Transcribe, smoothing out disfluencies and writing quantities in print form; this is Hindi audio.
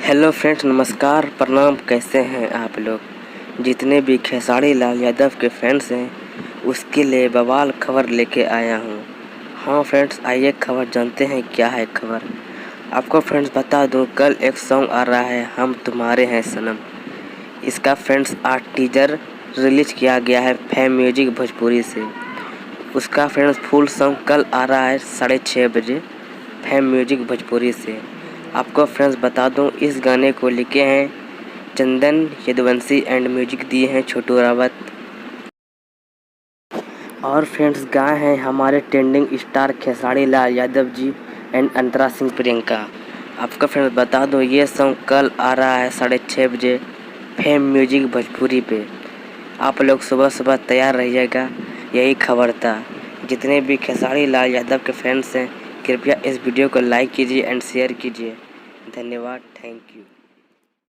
हेलो फ्रेंड्स, नमस्कार, प्रणाम। कैसे हैं आप लोग? जितने भी खेसारी लाल यादव के फैंस हैं उसके लिए बवाल खबर लेके आया हूँ। हाँ फ्रेंड्स, आइए खबर जानते हैं क्या है खबर। आपको फ्रेंड्स बता दूँ, कल एक सॉन्ग आ रहा है, हम तुम्हारे हैं सनम। इसका फ्रेंड्स आज टीजर रिलीज किया गया है फेम म्यूजिक भोजपुरी से। उसका फ्रेंड्स फुल सॉन्ग कल आ रहा है 6:30 बजे फेम म्यूजिक भोजपुरी से। आपको फ्रेंड्स बता दूं, इस गाने को लिखे हैं चंदन यदुवंशी एंड म्यूजिक दिए हैं छोटू रावत। और फ्रेंड्स गाए हैं हमारे trending star Khesari Lal Yadav ji and Antara Singh Priyanka. आपको फ्रेंड्स बता दो, ये सॉन्ग कल आ रहा है 6:30 बजे फेम म्यूजिक भोजपुरी पे। आप लोग सुबह सुबह तैयार रहिएगा। यही खबर था। जितने भी खेसारी लाल यादव के फैंस हैं, कृपया इस वीडियो को लाइक कीजिए एंड शेयर कीजिए। धन्यवाद, थैंक यू।